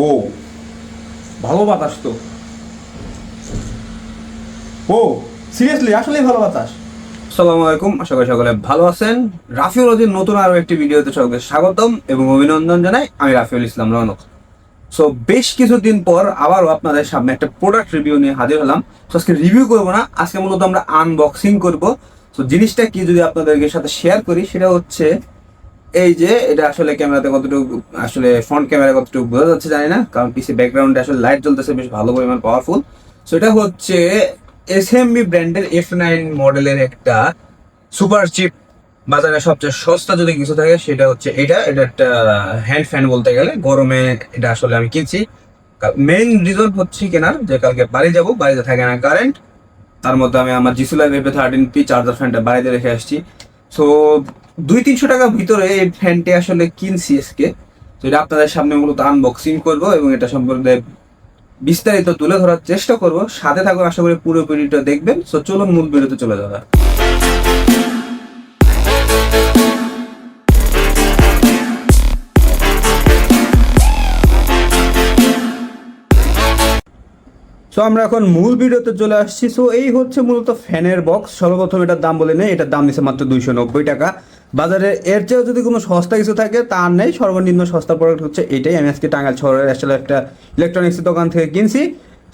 ও ভালো বাতাস তো। ও সিরিয়াসলি আসলেই ভালো বাতাস। আসসালামু আলাইকুম, আশা করি সকলে ভালো আছেন। রাফিউল ওদের নতুন আরো একটি ভিডিওতে সকলকে স্বাগতম এবং অভিনন্দন জানাই। আমি রাফিউল ইসলাম রনক। সো বেশ কিছুদিন পর আবারও আপনাদের সামনে একটা প্রোডাক্ট রিভিউ নিয়ে হাজির হলাম। তো আজকে রিভিউ করবো না, আজকে মূলত আমরা আনবক্সিং করব। তো জিনিসটা কি যদি আপনাদেরকে সাথে শেয়ার করি, সেটা হচ্ছে এই যে এটা আসলে ক্যামেরাতে কতটুকু, আসলে ফ্রন্ট ক্যামেরা কতটুকু বোঝা যাচ্ছে জানি না, কারণ পিছে ব্যাকগ্রাউন্ডে আসলে লাইট জ্বলতেছে বেশ ভালো পরিমাণ পাওয়ারফুল। সো এটা হচ্ছে এসএমবি ব্র্যান্ডের F9 মডেলের একটা সুপার চিপ। বাজারে সবচেয়ে সস্তা যদি কিছু থাকে সেটা হচ্ছে এটা একটা হ্যান্ড ফ্যান বলতে গেলে। গরমে এটা আসলে আমি কিনছি। মেইন রিজন হচ্ছে কেনার যে কালকে বাড়ি যাব, বাড়িতে থাকে না কারেন্ট। তার মধ্যে আমি আমার জিসুলাই ভেবে 13P চার্জার ফ্যানটা বাড়িতে রেখে আসছি। সো 200-300 টাকার ভিতরে এই ফ্যানটি আসলে কিনছি আজকে। তো এটা আপনাদের সামনে মূলত আনবক্সিং করব এবং এটা সম্পর্কে বিস্তারিত তুলে ধরার চেষ্টা করব। সাথে থাকুন, আশা করি পুরো ভিডিওটা দেখবেন। সো চলুন মূল ভিডিওতে চলে যাওয়া। সো আমরা এখন মূল ভিডিওতে চলে আসছি। সো এই হচ্ছে মূলত ফ্যানের বক্স। সর্বপ্রথম এটার দাম বলে নেই, এটার দাম নিচ্ছে মাত্র 290 টাকা। বাজারে এর চেয়েও যদি কোনো সস্তা কিছু থাকে তার নেই, সর্বনিম্ন সস্তা প্রোডাক্ট হচ্ছে এটাই। আমি আজকে টাঙ্গাইল শহরের আসলে একটা ইলেকট্রনিক্সের দোকান থেকে কিনছি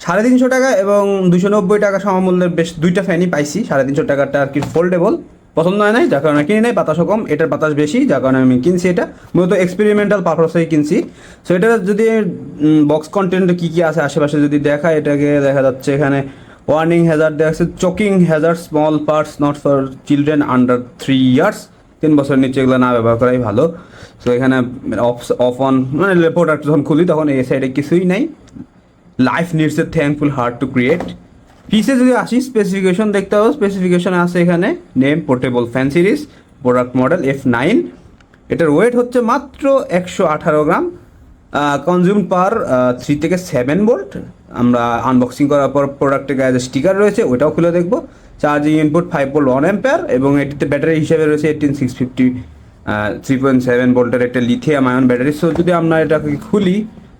350 টাকা এবং 290 টাকা সমমূল্যের বেশ দুইটা ফ্যানই পাইছি। 350 টাকাটা আর কি ফোল্ডেবল পছন্দ হয় নাই, যার কারণে কিনে নেই। বাতাসও কম, এটার বাতাস বেশি, যার কারণে আমি কিনছি। এটা মূলত এক্সপেরিমেন্টাল পারপাসেই কিনছি। সো এটা যদি বক্স কন্টেন্টে কী কী আছে আশেপাশে যদি দেখায়, এটাকে দেখা যাচ্ছে এখানে ওয়ার্নিং হ্যাজার্ড দেখা যাচ্ছে, choking hazard, small parts not for children under 3 years, 3 বছরের নিচে এগুলো না ব্যবহার করাই ভালো। সো এখানে অফ অন মানে প্রোডাক্ট যখন খুলি তখন এই সাইডে কিছুই নাই। Life needs a thankful heart to create. পিসে যদি আসি, স্পেসিফিকেশন দেখতে হবে। স্পেসিফিকেশনে আছে এখানে name portable fan series, product model F9। এটার ওয়েট হচ্ছে মাত্র 118 গ্রাম। কনজিউম পার 3 থেকে 7 ভোল্ট। আমরা আনবক্সিং করার পর প্রোডাক্টের গায়ে যে স্টিকার রয়েছে ওইটাও খুলে দেখবো। চার্জিং ইনপুট 5 ভোল্ট 1 অ্যাম্পিয়ার এবং এটিতে ব্যাটারি হিসেবে রয়েছে 18650 3.7 ভোল্টের একটা লিথিয়াম আয়ন ব্যাটারি। সো যদি আমরা এটাকে খুলি,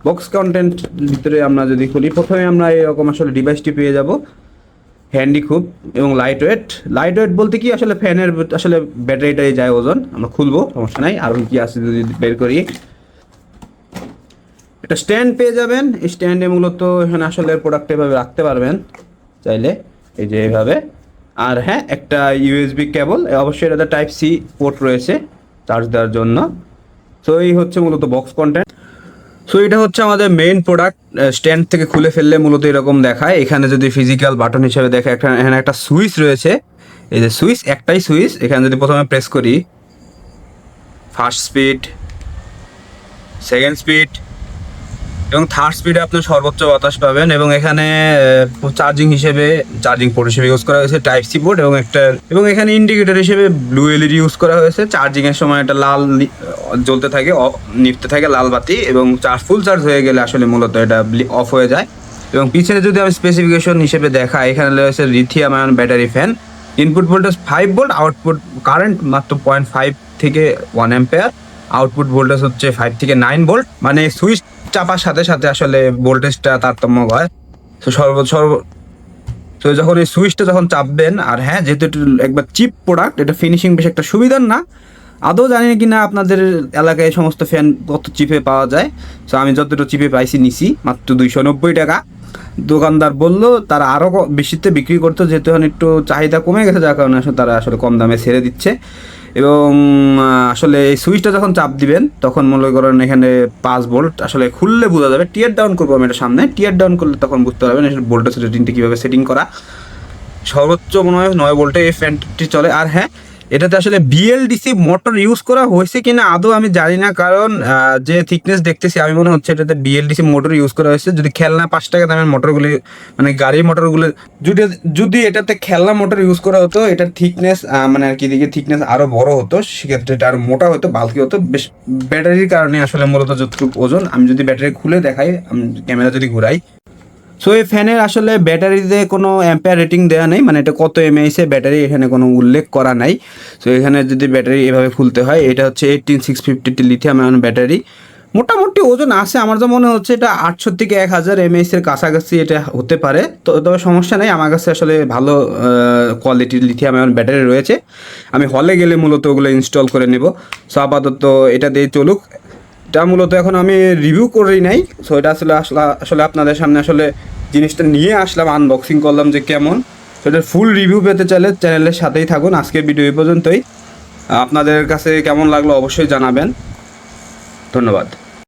বক্স কন্টেন্ট ভিতরে আমরা যদি খুলি, প্রথমে আমরা এরকম আসলে ডিভাইসটি পেয়ে যাব। হ্যান্ডি খুব এবং লাইট ওয়েট বলতে কি আসলে ফ্যানের আসলে ব্যাটারিটাই যায় ওজন। আমরা খুলবো, সমস্যা নাই। আর কি আছে যদি বের করি, একটা স্ট্যান্ড পেয়ে যাবেন। এই স্ট্যান্ডে মূলত এখানে আসলে প্রোডাক্ট এভাবে রাখতে পারবেন চাইলে, এই যে এইভাবে। আর হ্যাঁ, একটা ইউএসবি কেবল, অবশ্যই এটাতে টাইপ সি পোর্ট রয়েছে চার্জ দেওয়ার জন্য। তো এই হচ্ছে মূলত বক্স কন্টেন্ট। সো এটা হচ্ছে আমাদের মেইন প্রোডাক্ট। স্ট্যান্ড থেকে খুলে ফেললে মূলত এরকম দেখায়। এখানে যদি ফিজিক্যাল বাটন হিসেবে দেখে, এখানে একটা সুইচ রয়েছে। এই যে সুইচ, একটাই সুইচ। এখানে যদি প্রথমে প্রেস করি, ফার্স্ট স্পিড, সেকেন্ড স্পিড এবং থার্ড স্পিডে আপনার সর্বোচ্চ বাতাস পাবেন। এবং এখানে চার্জিং হিসেবে, চার্জিং পোর্ট হিসেবে ইউজ করা হয়েছে টাইপ সি পোর্ট এবং এখানে ইন্ডিকেটর হিসেবে ব্লু এলইডি ইউজ করা হয়েছে। চার্জিংয়ের সময় একটা লাল জ্বলতে থাকে, নিভতে থাকে লাল বাতি, এবং ফুল চার্জ হয়ে গেলে আসলে মূলত এটা অফ হয়ে যায়। এবং পিছনে যদি আমি স্পেসিফিকেশন হিসেবে দেখা, এখানে রয়েছে lithium ion battery fan, input voltage 5 volt, output current মাত্র 0.5 থেকে 1 অ্যাম্পিয়ার, আউটপুট ভোল্টেজ হচ্ছে 5 থেকে 9 ভোল্ট। মানে সুইচ চাপার সাথে সাথে আসলে ভোল্টেজটা তারতম্য হয়। তো তো যখন এই সুইচটা যখন চাপবেন, আর হ্যাঁ, যেহেতু এটা একবার চিপ প্রোডাক্ট, এটা ফিনিশিং বেশ একটা সুবিধার না। আদৌ জানি কি না আপনাদের এলাকায় সমস্ত ফ্যান কত চিপে পাওয়া যায়। সো আমি যতটুকু চিপে পাইছি নিছি মাত্র 290 টাকা। দোকানদার বললো তারা আরও বেশিতে বিক্রি করতো, যেহেতু এখন একটু চাহিদা কমে গেছে, যার কারণে আসলে তারা আসলে কম দামে ছেড়ে দিচ্ছে। এবং আসলে এই সুইচটা যখন চাপ দিবেন তখন মনে করেন এখানে 5 ভোল্ট আসলে খুললে বোঝা যাবে। টিয়ার ডাউন করবো আমি এটা সামনে, টিয়ার ডাউন করলে তখন বুঝতে পারবেন আসলে ভোল্টেজ রেটিংটা কীভাবে সেটিং করা। সর্বোচ্চ মনে হয় 9 ভোল্টে এই ফ্যানটি চলে। আর হ্যাঁ, এটাতে আসলে বিএলডিসি মোটর ইউজ করা হয়েছে কিনা আদৌ আমি জানি না, কারণ যে থিকনেস দেখতেছি আমি মনে হচ্ছে এটাতে বিএলডিসি মোটর ইউজ করা হয়েছে। যদি খেলনা 5 টাকা দামের মোটরগুলি, মানে গাড়ির মোটরগুলো, যদি এটাতে খেলনা মোটর ইউজ করা হতো, এটার থিকনেস মানে আর কি দিকে থিকনেস আরও বড় হতো, সেক্ষেত্রে এটা আরও মোটা হতো, বাল্কি হতো। বেশ ব্যাটারির কারণে আসলে মূলত যতটুকু ওজন, আমি যদি ব্যাটারি খুলে দেখাই, আমি ক্যামেরা যদি ঘুরাই, সো এই ফ্যানের আসলে ব্যাটারিতে কোনো অ্যাম্পিয়ার রেটিং দেওয়া নেই, মানে এটা কত এমএএইচের ব্যাটারি এখানে কোনো উল্লেখ করা নাই। সো এখানে যদি ব্যাটারি এভাবে খুলতে হয়, এটা হচ্ছে 18650 লিথিয়াম আয়ন ব্যাটারি, মোটামুটি ওজন আছে, আমার যা মনে হচ্ছে এটা 800 থেকে 1000 mAh এর কাছাকাছি এটা হতে পারে। তো তবে সমস্যা নেই, আমার কাছে আসলে ভালো কোয়ালিটির লিথিয়াম আয়ন ব্যাটারি রয়েছে। আমি হলে গেলে মূলত ওগুলো ইনস্টল করে নেব। সো আপাতত এটা দিয়ে চলুক। এটা মূলত এখন আমি রিভিউ করি নাই, সো এটা আসলে আসলে আপনাদের সামনে আসলে জিনিসটা নিয়ে আসলাম, আনবক্সিং করলাম যে কেমন। তো এটার ফুল রিভিউ পেতে চাইলে চ্যানেলের সাথেই থাকুন। আজকের ভিডিও এই পর্যন্তই। আপনাদের কাছে কেমন লাগলো অবশ্যই জানাবেন। ধন্যবাদ।